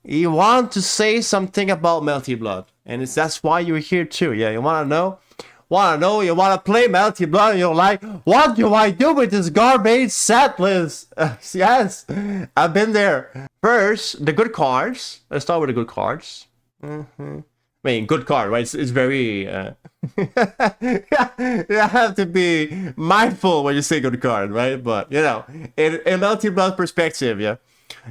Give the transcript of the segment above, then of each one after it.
you want to say something about Melty Blood, and that's why you're here too. Yeah, you wanna know? You wanna play Melty Blood, and you're like, what do I do with this garbage set list? Yes, I've been there. First, the good cards. Let's start with the good cards. I mean, good card, right? It's very. You have to be mindful when you say good card, right? But you know, in Melty Blood perspective, yeah.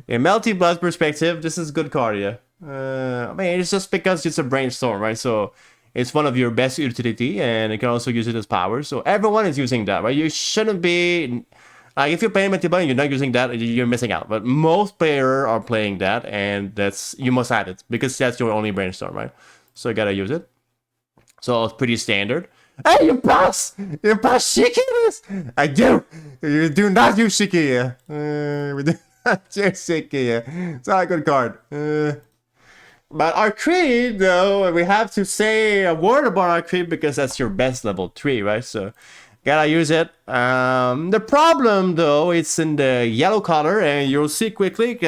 In Melty Blood perspective, this is good card, yeah. I mean, it's just because it's a brainstorm, right? So it's one of your best utility, and you can also use it as power. So everyone is using that, right? You shouldn't be. Like if you're playing Melty Blood and you're not using that, you're missing out. But most players are playing that, and you must have it because that's your only brainstorm, right? So you gotta use it. So it's pretty standard. Hey, you pass Shiki this? I do. You do not use Shiki. We do not use Shiki. It's not a good card. But our creed, though, we have to say a word about our creed because that's your best level 3, right? So gotta use it. The problem, though, it's in the yellow color, and you'll see quickly.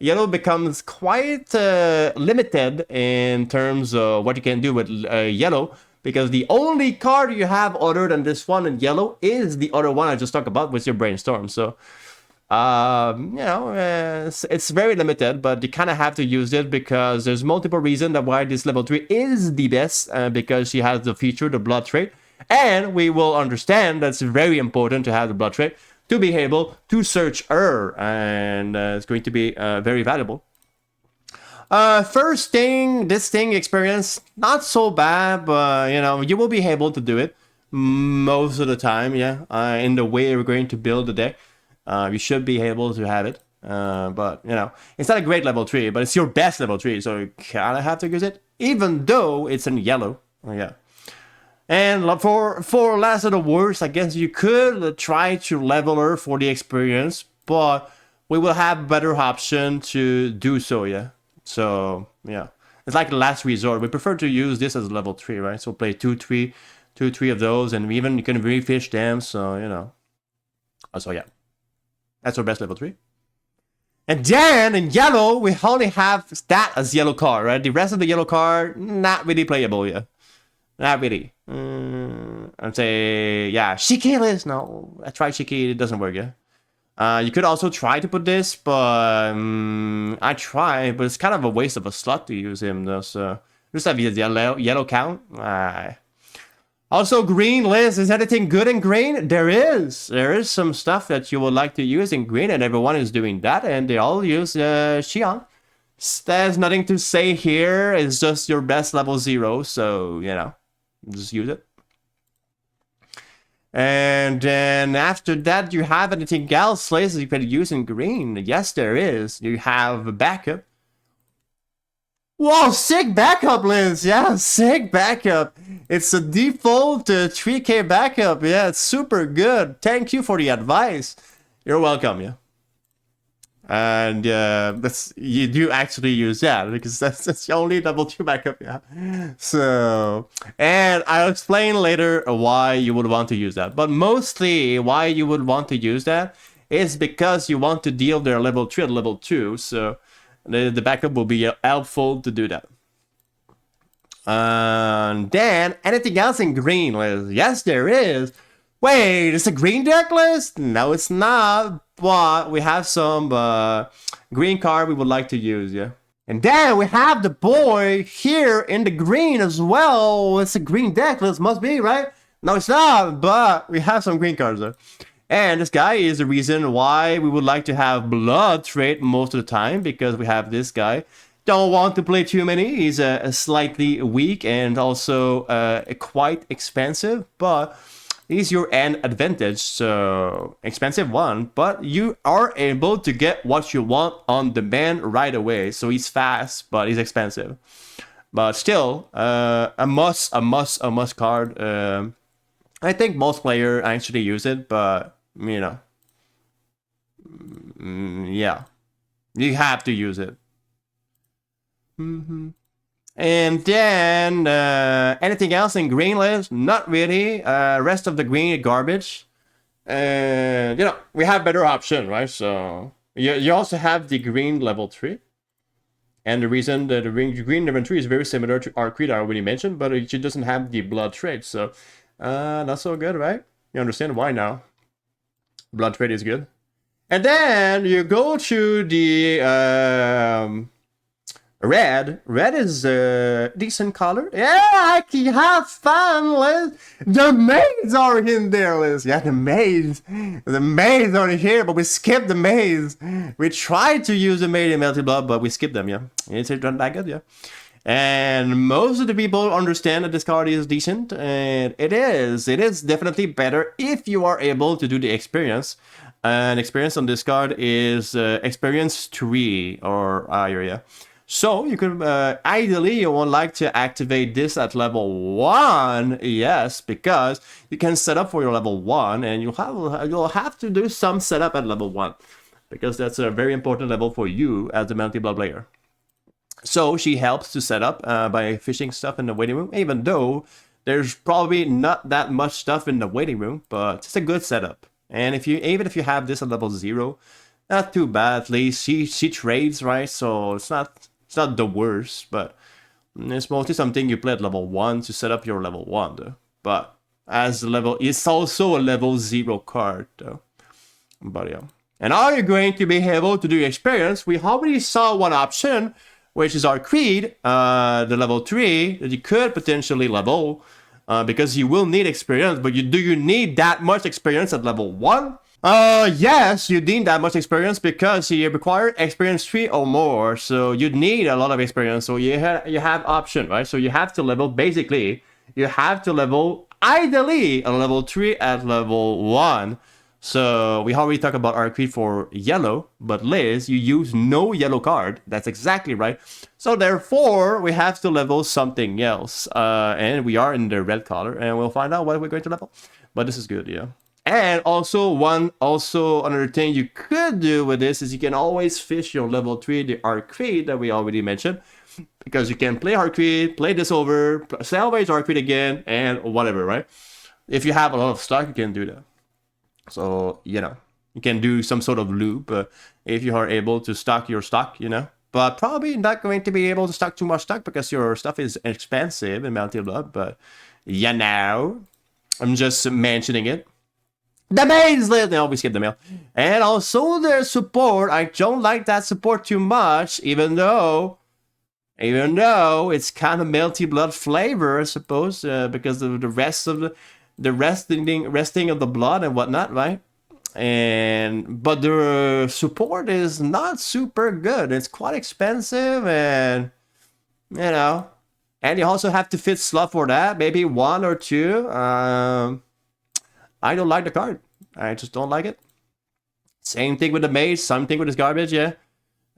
Yellow becomes quite limited in terms of what you can do with yellow, because the only card you have other than this one in yellow is the other one I just talked about with your brainstorm. So, you know, it's very limited, but you kind of have to use it because there's multiple reasons why this level 3 is the best, because she has the feature, the blood trait, and we will understand that's very important to have the blood trait to be able to search her, and it's going to be very valuable. First thing, this thing experience, not so bad, but you know, you will be able to do it most of the time, yeah. In the way we're going to build the deck, you should be able to have it. But you know, it's not a great level 3, but it's your best level 3, so you kind of have to use it, even though it's in yellow. Yeah. And for last of the worst, I guess you could try to level her for the experience, but we will have better option to do so, yeah. So, yeah. It's like the last resort. We prefer to use this as level 3, right? So play 2-3 of those, and even you can refish them, so, you know. So, yeah. That's our best level 3. And then, in yellow, we only have that as yellow card, right? The rest of the yellow card, not really playable, yeah. Not really. I'd say, yeah, Shiki list. No, I tried Shiki. It doesn't work, yeah. You could also try to put this, but I tried, but it's kind of a waste of a slot to use him, though. So just have yellow count. Also, green list. Is anything good in green? There is. There is some stuff that you would like to use in green, and everyone is doing that, and they all use Xion. There's nothing to say here. It's just your best level 0, so, you know. Just use it. And then after that, you have anything else places you can use in green? Yes, there is. You have backup. Whoa, sick backup, Liz. Yeah, sick backup. It's a default 3K backup. Yeah, it's super good. Thank you for the advice. You're welcome, yeah. And you do actually use that because that's the only level 2 backup, yeah. So, and I'll explain later why you would want to use that. But mostly why you would want to use that is because you want to deal their level 3 at level 2. So the backup will be helpful to do that. And then anything else in green list? Yes, there is. Wait, it's a green deck list? No, it's not. But we have some green card we would like to use, yeah. And then we have the boy here in the green as well. It's a green deck list, must be, right? No, it's not, but we have some green cards there. And this guy is the reason why we would like to have blood trait most of the time, because we have this guy. Don't want to play too many. He's slightly weak and also quite expensive, but is your end advantage, so expensive one, but you are able to get what you want on demand right away. So he's fast, but he's expensive. But still, a must card. I think most players actually use it, but you know, yeah, you have to use it. And then anything else in green list? Not really. Rest of the green garbage. And you know, we have better option, right? So you also have the green level 3. And the reason that the green inventory is very similar to our creed I already mentioned, but it just doesn't have the blood trait. So, not so good, right? You understand why now. Blood trait is good. And then you go to the red. Red is a decent color. Yeah, I can have fun, Liz. The maids are in there, Liz. Yeah, the maids. The maids are here, but we skipped the maids. We tried to use the maid in Melty Blood, but we skipped them, yeah. It's done that good, yeah. And most of the people understand that this card is decent, and it is. It is definitely better if you are able to do the experience. And experience on this card is experience 3 or higher, yeah. So you could ideally you would like to activate this at level 1, yes, because you can set up for your level 1, and you'll have to do some setup at level 1, because that's a very important level for you as the Melty Blood player. So she helps to set up by fishing stuff in the waiting room, even though there's probably not that much stuff in the waiting room, but it's a good setup. And even if you have this at level 0, not too bad. At least she trades, right? So it's not the worst, but it's mostly something you play at level 1 to set up your level 1, though. But as the level, it's also a level 0 card, though. But yeah. And are you going to be able to do experience? We already saw one option, which is our creed, the level 3, that you could potentially level, because you will need experience, but do you need that much experience at level 1? Yes, you need that much experience because you require experience 3 or more, so you need a lot of experience, so you have option, right? So you have to level, basically, you have to level, ideally, a level 3 at level 1. So we already talked about our creed for yellow, but Liz, you use no yellow card. That's exactly right. So therefore, we have to level something else, and we are in the red color, and we'll find out what we're going to level. But this is good, yeah. And also another thing you could do with this is you can always fish your level 3, the Arcade that we already mentioned, because you can play Arcade, play this over, salvage Arcade again, and whatever, right? If you have a lot of stock, you can do that. So, you know, you can do some sort of loop if you are able to stock your stock, you know. But probably not going to be able to stock too much stock because your stuff is expensive in Melty Blood, but you know, I'm just mentioning it. The maid's list. No, we skip the mail. And also their support. I don't like that support too much, even though it's kind of Melty Blood flavor, I suppose, because of the rest of the resting of the blood and whatnot, right? But the support is not super good. It's quite expensive, and you know, and you also have to fit slot for that, maybe 1 or 2. I don't like the card. I just don't like it. Same thing with the maze. Same thing with this garbage, yeah.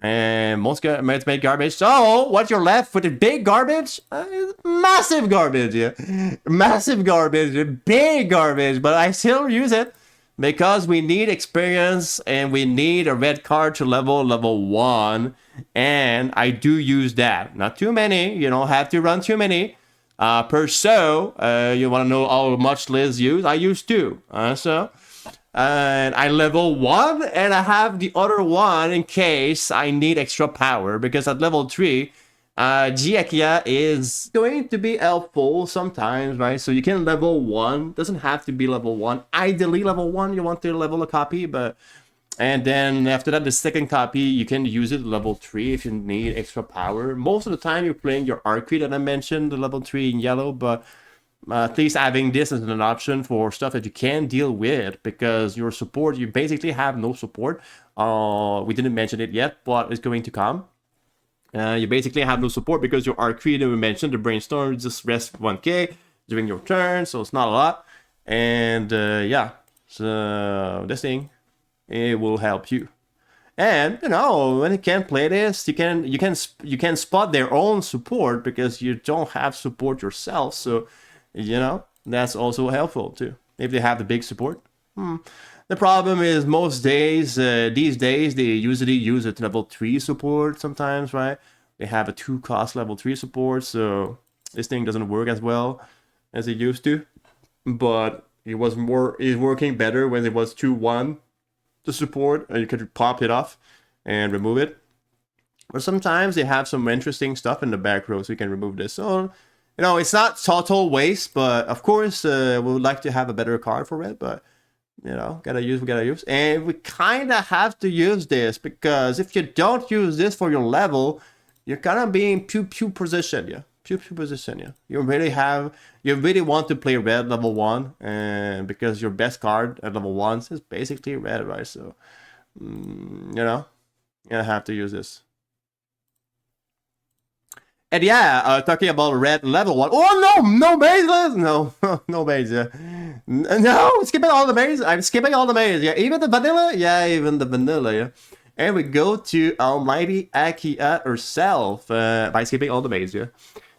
And most mates make garbage. So what you're left with is big garbage, massive garbage, yeah, massive garbage, big garbage. But I still use it because we need experience and we need a red card to level 1, and I do use that. Not too many. You don't have to run too many. Per so, you want to know how much Liz use? I use 2. And I level 1, and I have the other one in case I need extra power, because at level 3, Jiakia is going to be helpful sometimes, right? So you can level 1, doesn't have to be level 1. Ideally level 1, you want to level a copy, and then after that, the second copy, you can use it level 3 if you need extra power. Most of the time, you're playing your Arcade that I mentioned, the level 3 in yellow, but at least having this as an option for stuff that you can deal with, because your support, you basically have no support. We didn't mention it yet, but it's going to come. You basically have no support because your Arcade that we mentioned, the Brainstorm, just rest 1k during your turn, so it's not a lot. And yeah, so this thing, it will help you. And you know, when you can play this, you can spot their own support because you don't have support yourself. So you know, that's also helpful too if they have the big support. The problem is most days, these days, they usually use a level 3 support sometimes, right? They have a 2 cost level 3 support, so this thing doesn't work as well as it used to. But it was working better when it was 2-1 to support, and you could pop it off and remove it. But sometimes they have some interesting stuff in the back row, so you can remove this. So, you know, it's not total waste, but of course, we would like to have a better card for it, but, you know, we gotta use. And we kind of have to use this, because if you don't use this for your level, you're gonna be in pew position, yeah. Pew position, yeah. You really want to play red level 1, and because your best card at level 1 is basically red, right? So, you know, you have to use this. And yeah, talking about red level 1. Oh no, no mazes! No, no maze, yeah. No, skipping all the maze. I'm skipping all the maze, yeah. Even the vanilla? Yeah, even the vanilla, yeah. And we go to Almighty Akia herself by skipping all the maze, yeah.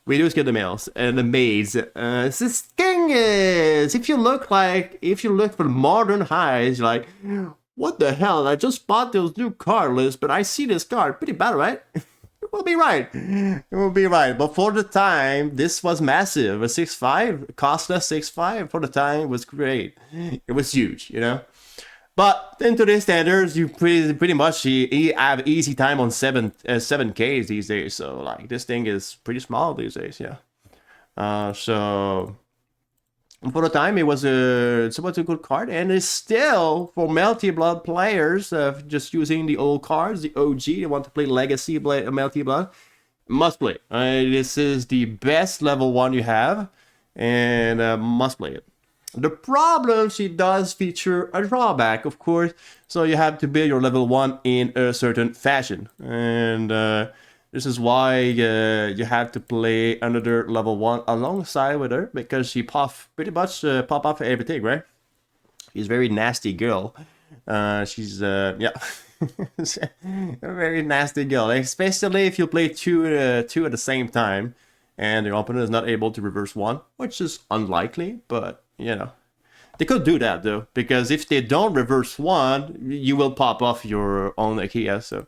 We do skip the mails and the maze. This thing is, if you look for modern highs, you're like, what the hell? I just bought those new card lists, but I see this card pretty bad, right? It will be right. It will be right. But for the time, this was massive. A 6.5, cost us 6.5 for the time was great. It was huge, you know. But in today's standards, you pretty much have easy time on 7Ks these days. So like this thing is pretty small these days, yeah. So for the time, it was a good card, and it's still for Melty Blood players just using the old cards, the OG. They want to play Legacy Melty Blood, must play. This is the best level 1 you have, and must play it. The problem, she does feature a drawback, of course. So you have to build your level 1 in a certain fashion, and this is why you have to play another level 1 alongside with her, because she pretty much pop off everything, right? She's a very nasty girl. She's yeah, a very nasty girl, especially if you play two at the same time, and the opponent is not able to reverse 1, which is unlikely, but you know. They could do that though, because if they don't reverse 1, you will pop off your own Akia, so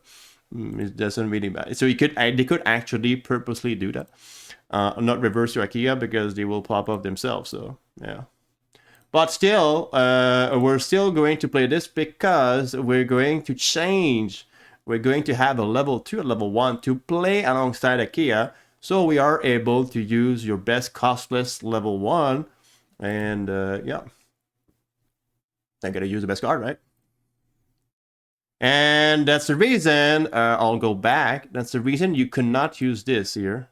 it doesn't really matter. So they could actually purposely do that, not reverse your Akia, because they will pop off themselves. So yeah, but still, we're still going to play this because we're going to change. We're going to have a level 2 and level 1 to play alongside Akia, so we are able to use your best costless level 1, and yeah. I gotta use the best card, right? And that's the reason, I'll go back. That's the reason you cannot use this here.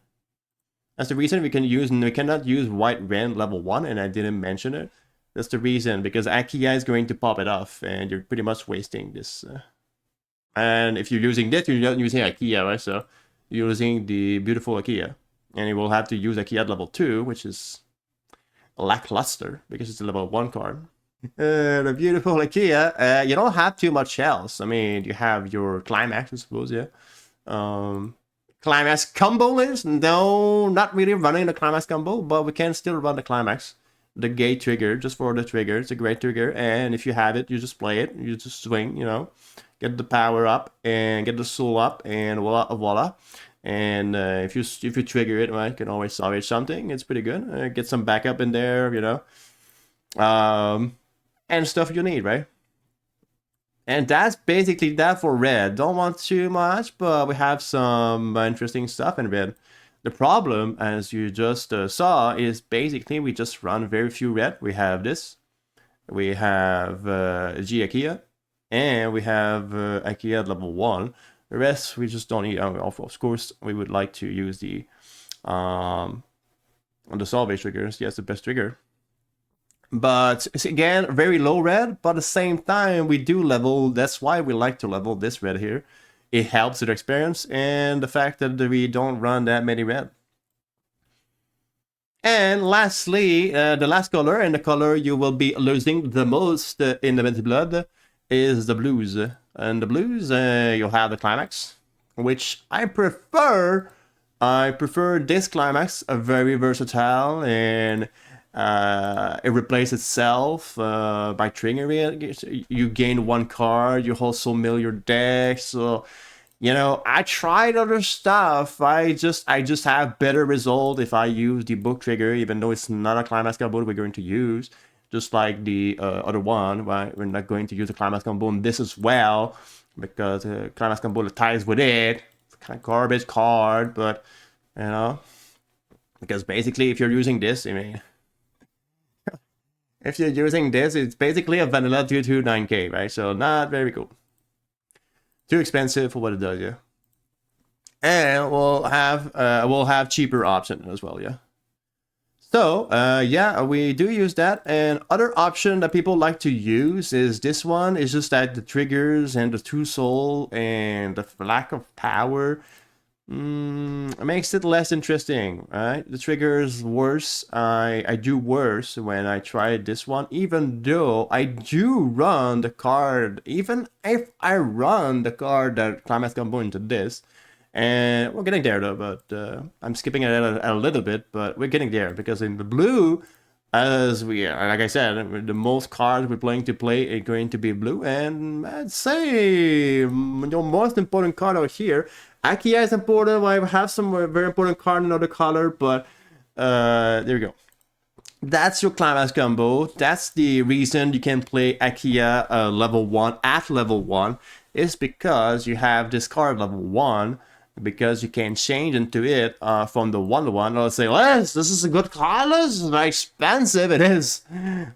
That's the reason we cannot use white red level 1, and I didn't mention it. That's the reason, because Akia is going to pop it off, and you're pretty much wasting this. And if you're using this, you're not using Akia, right? So you're using the beautiful Akia. And you will have to use Akia at level 2, which is lackluster, because it's a level 1 card. The beautiful Akia. You don't have too much else. I mean, you have your climax, I suppose, yeah. Climax combo list? No, not really running the climax combo, but we can still run the climax. The gate trigger, just for the trigger. It's a great trigger, and if you have it, you just play it. You just swing, you know. Get the power up, and get the soul up, and voila. And if you trigger it, right, you can always salvage something. It's pretty good. Get some backup in there, you know. And stuff you need, right? And that's basically that for red. Don't want too much, but we have some interesting stuff in red. The problem, as you just saw, is basically we just run very few red. We have this. We have G Akia, and we have Akia at level 1. The rest we just don't need. Of course, we would like to use the salvage triggers. Yes, the best trigger. But it's again very low red, but at the same time we do level. That's why we like to level this red here. It helps with experience and the fact that we don't run that many red. And lastly, the last color, and the color you will be losing the most in the Melty Blood, is the blues. And the blues, you'll have the climax, which I prefer. I prefer this climax, a very versatile, and it replaces itself by triggering it. You gain 1 card, you also mill your deck. So, you know, I tried other stuff. I just have better result if I use the book trigger, even though it's not a climax combo we're going to use. Just like the other one, right? We're not going to use the climax combo in this as well, because climax combo ties with it. kind of garbage card, but you know, because basically if you're using this, I mean, if you're using this, it's basically a vanilla 229K, right? So not very cool. Too expensive for what it does, yeah. And we'll have cheaper option as well, yeah. So yeah, we do use that. And other option that people like to use is this one. It's just that the triggers and the two soul and the lack of power makes it less interesting, right? The triggers worse. I do worse when I try this one, even though I do run the card. Even if I run the card that Climax Combo into this. And we're getting there though, but I'm skipping it a little bit, but we're getting there because in the blue, as we, like I said, the most cards we're playing to play are going to be blue, and I'd say your most important card out here, Akia is important. I have some very important card in another color, but there we go. That's your Climax combo. That's the reason you can play Akia level 1 at level 1 is because you have this card level 1. Because you can change into it from the 1-1. I'll say, this is a good card. This is very expensive. It is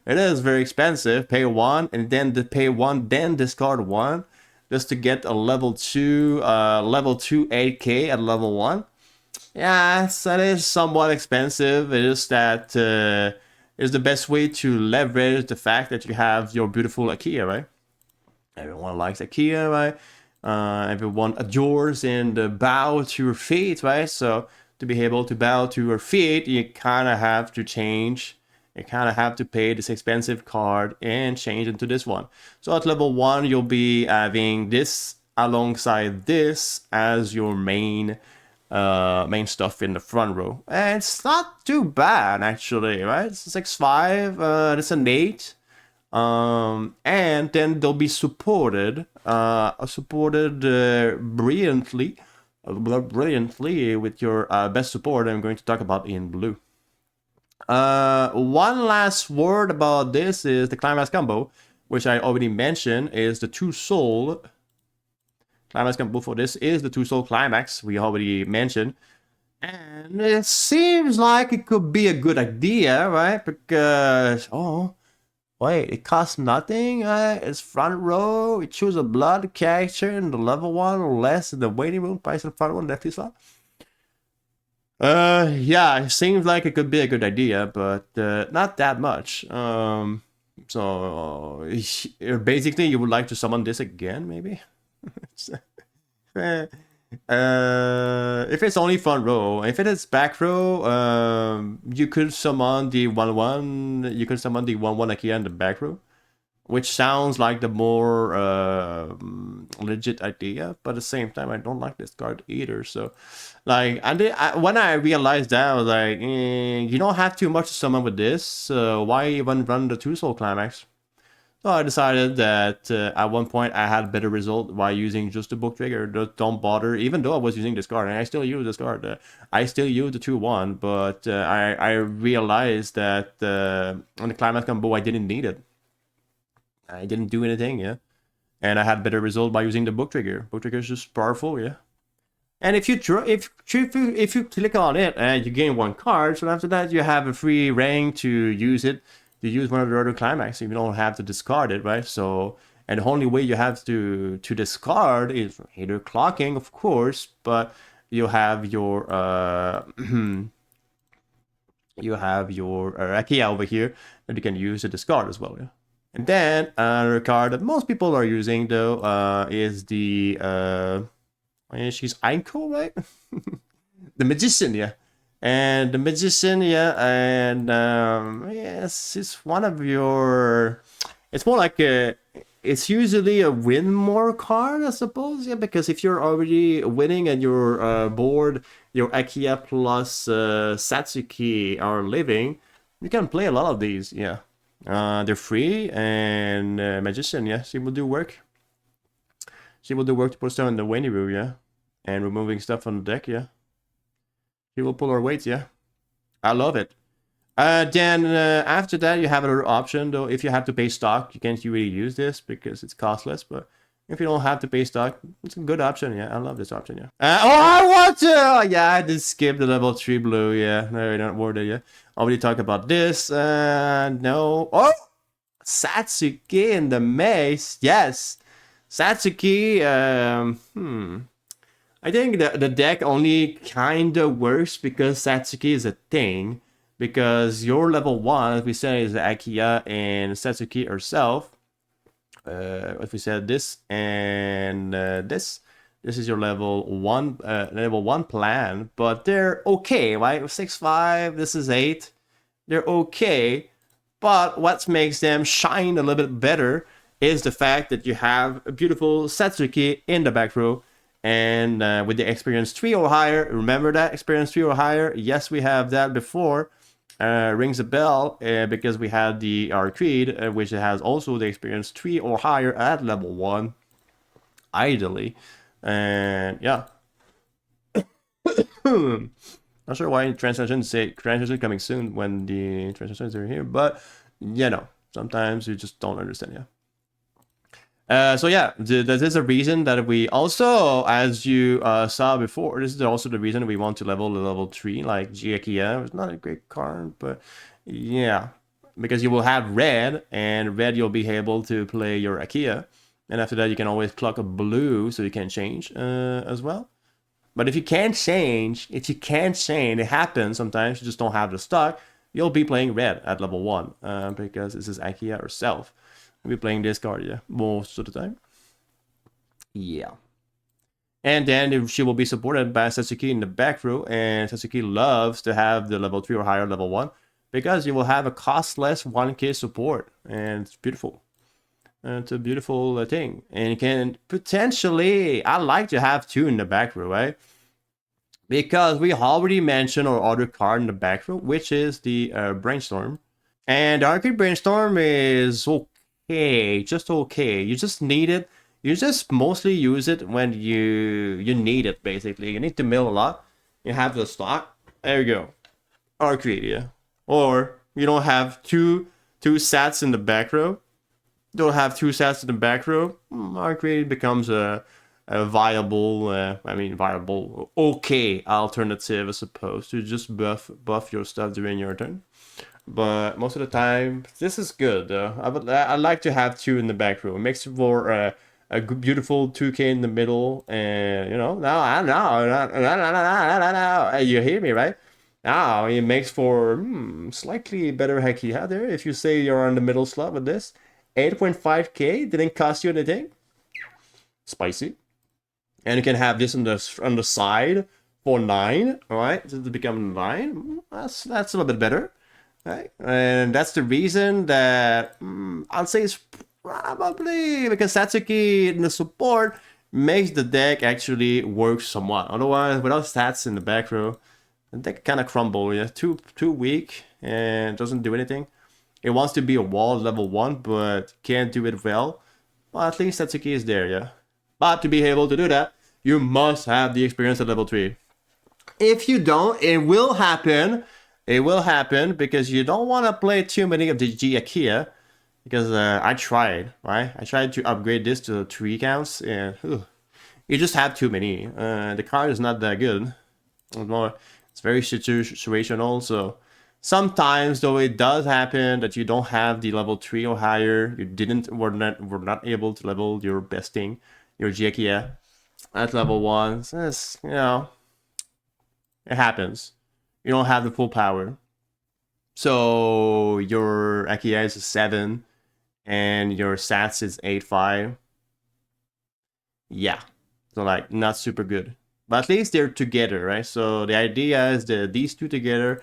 very expensive. Pay 1 and then pay 1, then discard 1 just to get a level 2 8K at level 1. Yeah, that is somewhat expensive. It is that is the best way to leverage the fact that you have your beautiful Akia, right? Everyone likes Akia, right? Everyone adores and bow to your feet, right? So to be able to bow to your feet, you kind of have to change. You kind of have to pay this expensive card and change into this one. So at level 1, you'll be having this alongside this as your main stuff in the front row. And it's not too bad, actually, right? It's 6-5, it's an 8. And then they'll be supported brilliantly with your best support I'm going to talk about in blue. One last word about this is the Climax combo, which I already mentioned is the 2 soul. Climax combo for this is the 2 soul Climax we already mentioned. And it seems like it could be a good idea, right? Because, wait, it costs nothing. It's front row. You choose a blood character in the level 1 or less in the waiting room. Price in front row, left slot. Yeah, it seems like it could be a good idea, but not that much. So basically, you would like to summon this again, maybe? If it's only front row, if it is back row, you could summon the 1-1. You could summon the 1-1 Akia in the back row, which sounds like the more legit idea. But at the same time, I don't like this card either. So, like, when I realized that, I was like, you don't have too much to summon with this. Why even run the 2 soul Climax? So I decided that at one point I had a better result by using just the book trigger. Don't bother, even though I was using this card, and I still use this card. I still use the 2-1, but I realized that on the Climax combo I didn't need it. I didn't do anything, yeah. And I had better result by using the book trigger. Book trigger is just powerful, yeah. And if you click on it and you gain 1 card, so after that you have a free rank to use it. To use one of the other Climax, you don't have to discard it, right? So, and the only way you have to discard is either clocking, of course, but you have your Akia over here that you can use to discard as well, yeah. And then another card that most people are using though is the she's Aiko, right? The Magician, yeah. And the Magician, yeah, and yes, it's one of your. It's more like it's usually a win more card, I suppose, yeah. Because if you're already winning and your board, your Akia plus Satsuki are living, you can play a lot of these, yeah. They're free, and Magician, yeah, she will do work. She will do work to put stuff in the waiting room, yeah, and removing stuff from the deck, yeah. He will pull our weights, yeah. I love it. Then after that, you have another option, though. If you have to pay stock, you can't really use this because it's costless. But If you don't have to pay stock, it's a good option. Yeah, I love this option. Yeah. Oh, I want to. Yeah, I just skipped the level 3 blue. Yeah, no, not worth it. Yeah. Already talked about this. No. Oh, Satsuki in the maze. Yes, Satsuki. I think the deck only kinda works because Satsuki is a thing. Because your level 1, as we said, is Akiya and Satsuki herself. If we said this and this is your level 1 plan, but they're okay, right? 6-5, this is 8. They're okay, but what makes them shine a little bit better is the fact that you have a beautiful Satsuki in the back row, and with the experience 3 or higher. Remember that experience 3 or higher? Yes, we have that before. Rings a bell because we had the Creed, which has also the experience 3 or higher at level 1, ideally. And yeah. Not sure why translations say translation coming soon when the translations are here, but you know, sometimes you just don't understand. Yeah. So yeah, this is a reason that we also, as you saw before, this is also the reason we want to level the level 3, like Jiakia. It's not a great card, but yeah, because you will have red, and red you'll be able to play your Akia, and after that you can always pluck a blue, so you can change as well. But if you can't change, it happens sometimes, you just don't have the stock, you'll be playing red at level 1, because this is Akia herself. We'll be playing this card, yeah, most of the time. Yeah. And then she will be supported by Satsuki in the back row, and Satsuki loves to have the level 3 or higher level 1, because you will have a costless 1k support, and it's beautiful. It's a beautiful thing. And you can potentially, I like to have 2 in the back row, right? Because we already mentioned our other card in the back row, which is the Brainstorm. And the Arcade Brainstorm is okay, just okay. You just need it. You just mostly use it when you need it, basically. You need to mill a lot. You have the stock. There you go. Arcade, yeah. Or you don't have two sats in the back row. You don't have 2 sats in the back row. Arcade becomes a viable, viable, okay alternative as opposed to just buff your stuff during your turn. But most of the time, this is good. I like to have 2 in the back row. It makes for a beautiful 2k in the middle, and you know, now you hear me, right? Now it makes for slightly better Heki out there. If you say you're on the middle slot with this, 8.5k didn't cost you anything. Spicy. And you can have this on the side for 9, all right? To become 9, that's a little bit better. Right? And that's the reason that I'll say it's probably because Satsuki in the support makes the deck actually work somewhat. Otherwise, without stats in the back row, the deck kind of crumble. Yeah, too weak and doesn't do anything. It wants to be a wall level 1, but can't do it well. Well, at least Satsuki is there, yeah. But to be able to do that, you must have the experience at level 3. If you don't, it will happen. It will happen because you don't want to play too many of the Jiakia. Because I tried, right? I tried to upgrade this to 3 counts, and you just have too many. The card is not that good. It's very situational. So sometimes, though, it does happen that you don't have the level 3 or higher. Were not able to level your best thing, your Jiakia, at level 1. So it's, you know, it happens. You don't have the full power. So your Akia is a 7 and your Sats is 8-5. Yeah. So like not super good. But at least they're together, right? So the idea is that these 2 together,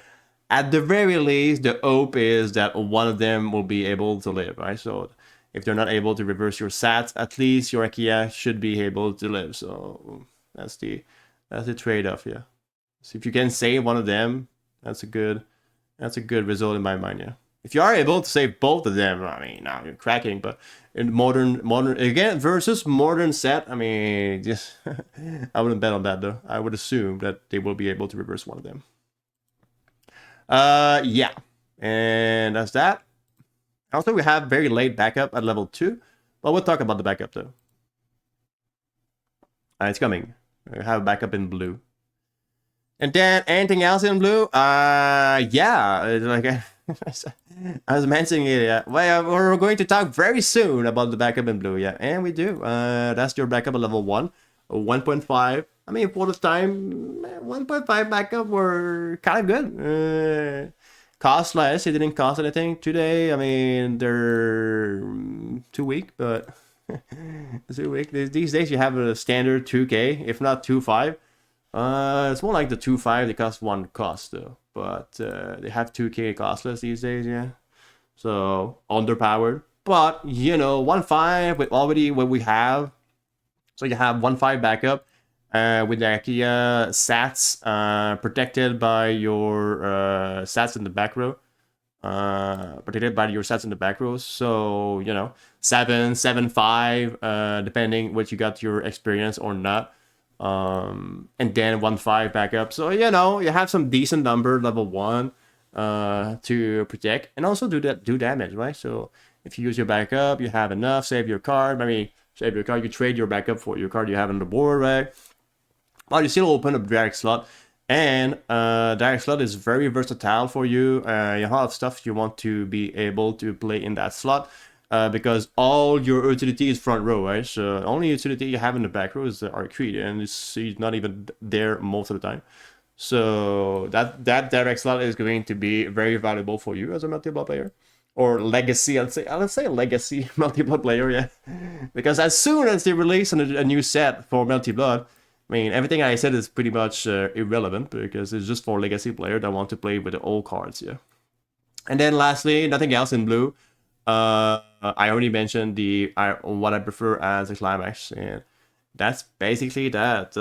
at the very least, the hope is that one of them will be able to live, right? So if they're not able to reverse your Sats, at least your Akia should be able to live. So that's the trade-off, yeah. So if you can save one of them, that's a good result in my mind, yeah. If you are able to save both of them, I mean, now you're cracking. But in modern again versus modern set, I mean, just I wouldn't bet on that though. I would assume that they will be able to reverse one of them. Yeah, and that's that. Also, we have very late backup at level 2, but we'll talk about the backup though. It's coming. I have a backup in blue. And then anything else in blue? Yeah, it's like I was mentioning it. Yeah, well, we're going to talk very soon about the backup in blue. Yeah, and we do. That's your backup at level 1, 1.5. I mean, for the time, 1.5 backup were kind of good. Cost less. It didn't cost anything today. I mean, they're too weak, but too weak. These days, you have a standard 2K, if not 2.5. It's more like the 2.5. They cost 1 cost though, but they have 2K costless these days. Yeah, so underpowered. But you know, 1.5 with already what we have. So you have 1.5 backup with the IKEA sats protected by your sats in the back row. Protected by your stats in the back rows. So you know, 7, 7, 5, depending what you got your experience or not. And then 1.5 backup. So you know, you have some decent number level 1 to protect and also do damage, right? So if you use your backup, you have enough. Save your card. I mean, save your card. You trade your backup for your card you have on the board, right? Well, you still open a direct slot. And direct slot is very versatile for you. You have a lot of stuff you want to be able to play in that slot. Because all your utility is front row, right? So only utility you have in the back row is the Arcade, and it's not even there most of the time. So that direct slot is going to be very valuable for you as a Melty Blood player, or legacy. Let's say legacy Melty Blood player, yeah. Because as soon as they release a new set for Melty Blood, I mean, everything I said is pretty much irrelevant because it's just for legacy player that want to play with the old cards, yeah. And then lastly, nothing else in blue. I already mentioned what I prefer as a climax, and that's basically that.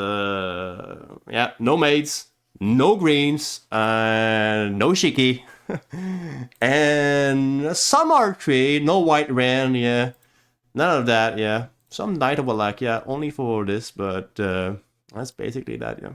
Yeah, no maids, no greens, no shiki, and some archery, no white ran, yeah, none of that, yeah. Some Knight of Wallach, yeah, only for this, but that's basically that, yeah.